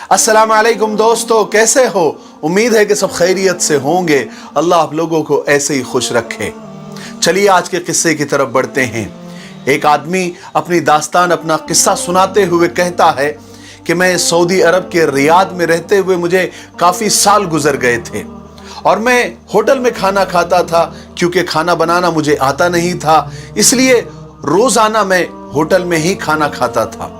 अस्सलाम वालेकुम दोस्तों, कैसे हो? उम्मीद है कि सब खैरियत से होंगे। अल्लाह आप लोगों को ऐसे ही खुश रखे। चलिए आज के किस्से की तरफ बढ़ते हैं। एक आदमी अपनी दास्तान, अपना किस्सा सुनाते हुए कहता है कि मैं सऊदी अरब के रियाद में रहते हुए मुझे काफ़ी साल गुजर गए थे और मैं होटल में खाना खाता था। क्योंकि खाना बनाना मुझे आता नहीं था, इसलिए रोज़ाना मैं होटल में ही खाना खाता था।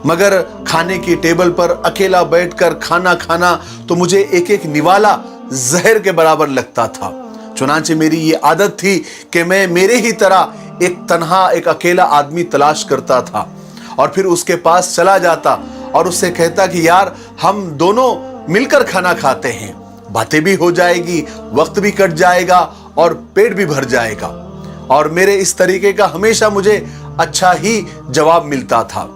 मगर खाने की टेबल पर अकेला बैठकर खाना खाना तो मुझे एक एक निवाला जहर के बराबर लगता था। चुनांचे मेरी ये आदत थी कि मैं मेरे ही तरह एक तन्हा, एक अकेला आदमी तलाश करता था और फिर उसके पास चला जाता और उससे कहता कि यार, हम दोनों मिलकर खाना खाते हैं, बातें भी हो जाएगी, वक्त भी कट जाएगा और पेट भी भर जाएगा। और मेरे इस तरीके का हमेशा मुझे अच्छा ही जवाब मिलता था।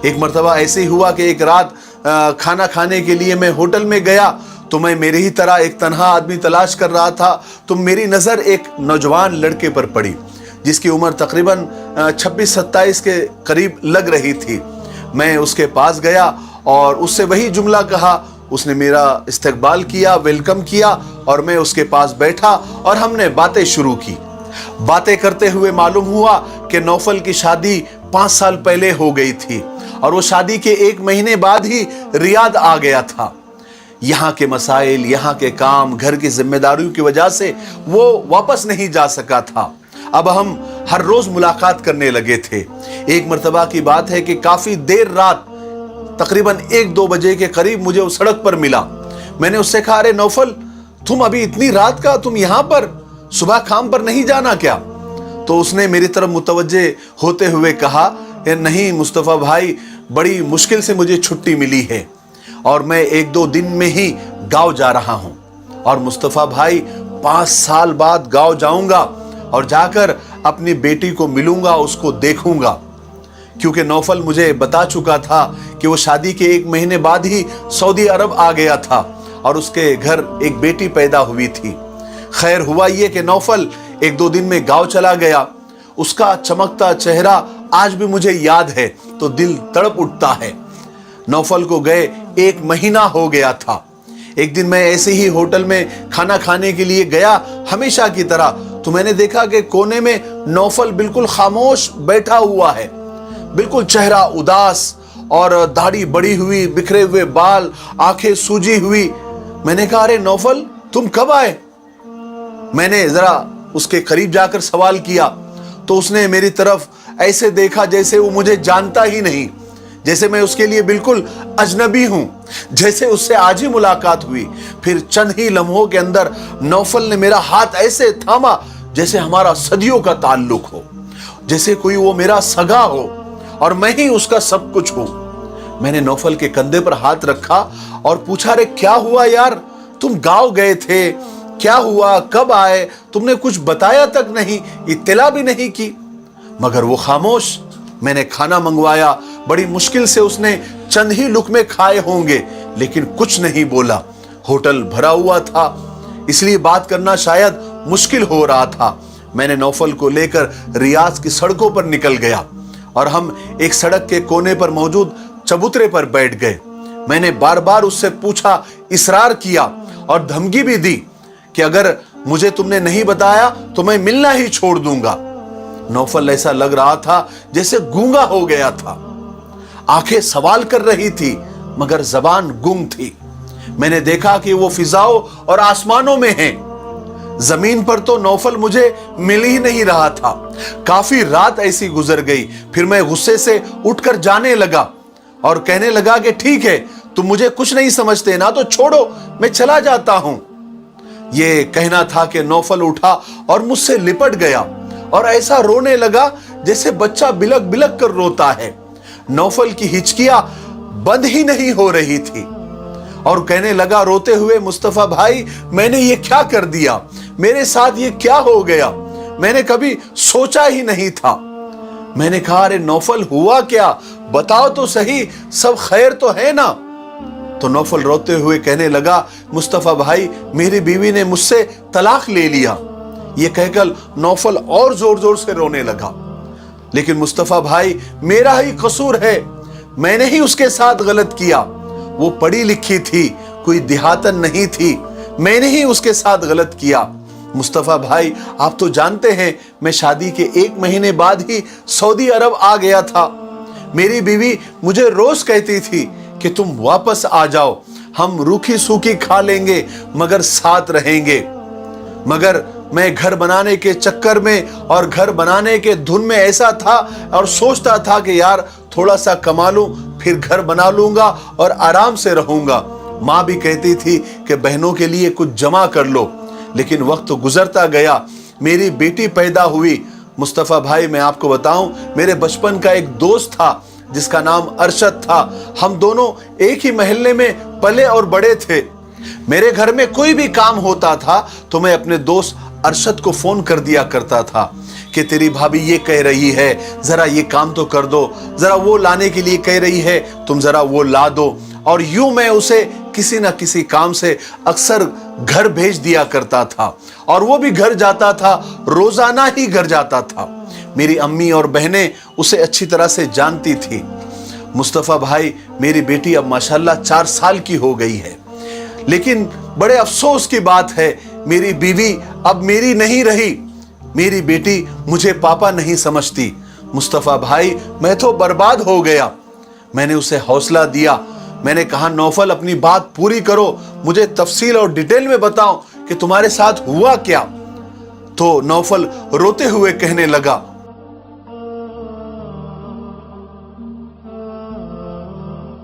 एक मर्तबा ऐसे ही हुआ कि एक रात खाना खाने के लिए मैं होटल में गया तो मैं मेरे ही तरह एक तन्हा आदमी तलाश कर रहा था, तो मेरी नज़र एक नौजवान लड़के पर पड़ी जिसकी उम्र तकरीबन 26-27 के करीब लग रही थी। मैं उसके पास गया और उससे वही जुमला कहा। उसने मेरा इस्तकबाल किया, वेलकम किया और मैं उसके पास बैठा और हमने बातें शुरू की। बातें करते हुए मालूम हुआ कि नौफल की शादी 5 साल पहले हो गई थी और वो शादी के 1 महीने बाद ही रियाद आ गया था। यहाँ के मसाइल, यहाँ के काम, घर की जिम्मेदारियों की वजह से वो वापस नहीं जा सका था। अब हम हर रोज मुलाकात करने लगे थे। एक मर्तबा की बात है कि काफी देर रात, तकरीबन 1-2 बजे के करीब मुझे उस सड़क पर मिला। मैंने उससे कहा, अरे नौफल, तुम अभी इतनी रात का तुम यहाँ पर, सुबह काम पर नहीं जाना क्या? तो उसने मेरी तरफ मुतवज्जे होते हुए कहा, नहीं मुस्तफ़ा भाई, बड़ी मुश्किल से मुझे छुट्टी मिली है और मैं 1-2 दिन में ही गांव जा रहा हूं। और मुस्तफ़ा भाई, 5 साल बाद गांव जाऊंगा और जाकर अपनी बेटी को मिलूंगा, उसको देखूंगा। क्योंकि नौफल मुझे बता चुका था कि वो शादी के 1 महीने बाद ही सऊदी अरब आ गया था और उसके घर एक बेटी पैदा हुई थी। खैर हुआ ये कि नौफल 1-2 दिन में गांव चला गया। उसका चमकता चेहरा आज भी मुझे याद है तो दिल तड़प उठता है। नौफल को गए 1 महीना हो गया था। एक दिन मैं ऐसे ही होटल में खाना खाने के लिए गया हमेशा की तरह, तो मैंने देखा कि कोने में नौफल बिल्कुल खामोश बैठा हुआ है, बिल्कुल चेहरा उदास और दाढ़ी बड़ी हुई, बिखरे हुए बाल, आंखें सूजी हुई। मैंने कहा, अरे नौफल, तुम कब आए? मैंने जरा उसके करीब जाकर सवाल किया तो उसने मेरी तरफ ऐसे देखा जैसे वो मुझे जानता ही नहीं, जैसे मैं उसके लिए बिल्कुल अजनबी हूं, जैसे उससे आज ही मुलाकात हुई। फिर चंद ही लम्हों के अंदर नौफल ने मेरा हाथ ऐसे थामा जैसे हमारा सदियों का ताल्लुक हो, जैसे कोई वो मेरा सगा हो और मैं ही उसका सब कुछ हूं। मैंने नौफल के कंधे पर हाथ रखा और पूछा, अरे क्या हुआ यार, तुम गांव गए थे, क्या हुआ, कब आए? तुमने कुछ बताया तक नहीं, इत्तला भी नहीं की। मगर वो खामोश। मैंने खाना मंगवाया, बड़ी मुश्किल से उसने चंद ही लुकमे खाए होंगे, लेकिन कुछ नहीं बोला। होटल भरा हुआ था, इसलिए बात करना शायद मुश्किल हो रहा था। मैंने नौफल को लेकर रियाद की सड़कों पर निकल गया और हम एक सड़क के कोने पर मौजूद चबूतरे पर बैठ गए। मैंने बार बार उससे पूछा, इसरार किया और धमकी भी दी कि अगर मुझे तुमने नहीं बताया तो मैं मिलना ही छोड़ दूंगा। नौफल ऐसा लग रहा था जैसे गूंगा हो गया था। आंखें सवाल कर रही थी मगर जबान गुंग थी। मैंने देखा कि वो फिजाओं और आसमानों में है। जमीन पर तो नौफल मुझे मिल ही नहीं रहा था। काफी रात ऐसी गुजर गई। फिर मैं गुस्से से उठकर जाने लगा और कहने लगा कि ठीक है, तुम मुझे कुछ नहीं समझते ना, तो छोड़ो, मैं चला जाता हूं। ये कहना था कि नौफल उठा और मुझसे लिपट गया और ऐसा रोने लगा जैसे बच्चा बिलक बिलक कर रोता है। नौफल की हिचकियां बंद ही नहीं हो रही थी और कहने लगा रोते हुए, मुस्तफा भाई, मैंने ये क्या कर दिया, मेरे साथ ये क्या हो गया, मैंने कभी सोचा ही नहीं था। मैंने कहा, अरे नौफल, हुआ क्या, बताओ तो सही, सब खैर तो है ना? तो नौफल रोते हुए कहने लगा, मुस्तफा भाई, मेरी बीवी ने मुझसे तलाक ले लिया। ये कहकर नौफल और जोर जोर से रोने लगा। लेकिन मुस्तफा भाई, मेरा ही कसूर है, मैंने ही उसके साथ गलत किया। वो पढ़ी लिखी थी, कोई देहातन नहीं थी। मैंने ही उसके साथ गलत किया। मुस्तफा भाई, आप तो जानते हैं मैं शादी के 1 महीने बाद ही सऊदी अरब आ गया था। मेरी बीवी मुझे रोज कहती थी कि तुम वापस आ जाओ, हम रूखी सूखी खा लेंगे मगर साथ रहेंगे। मगर मैं घर बनाने के चक्कर में और घर बनाने के धुन में ऐसा था और सोचता था कि यार थोड़ा सा कमा लूं, फिर घर बना लूंगा और आराम से रहूंगा। माँ भी कहती थी कि बहनों के लिए कुछ जमा कर लो, लेकिन वक्त गुजरता गया, मेरी बेटी पैदा हुई। मुस्तफा भाई, मैं आपको बताऊं, मेरे बचपन का एक दोस्त था जिसका नाम अरशद था। हम दोनों एक ही मोहल्ले में पले और बड़े थे। मेरे घर में कोई भी काम होता था तो मैं अपने दोस्त अरशद को फोन कर दिया करता था कि तेरी भाभी ये कह रही है, जरा ये काम तो कर दो, जरा वो लाने के लिए कह रही है, तुम जरा वो ला दो। और यूं मैं उसे किसी ना किसी काम से अक्सर घर भेज दिया करता था और वो भी घर जाता था, रोजाना ही घर जाता था। मेरी अम्मी और बहनें उसे अच्छी तरह से जानती थी। मुस्तफा भाई, मेरी बेटी अब माशाल्लाह 4 साल की हो गई है, लेकिन बड़े अफसोस की बात है, मेरी बीवी अब मेरी नहीं रही। मेरी बेटी मुझे पापा नहीं समझती। मुस्तफा भाई, मैं तो बर्बाद हो गया। मैंने उसे हौसला दिया। मैंने कहा, नौफल अपनी बात पूरी करो, मुझे तफसील और डिटेल में बताओ कि तुम्हारे साथ हुआ क्या। तो नौफल रोते हुए कहने लगा,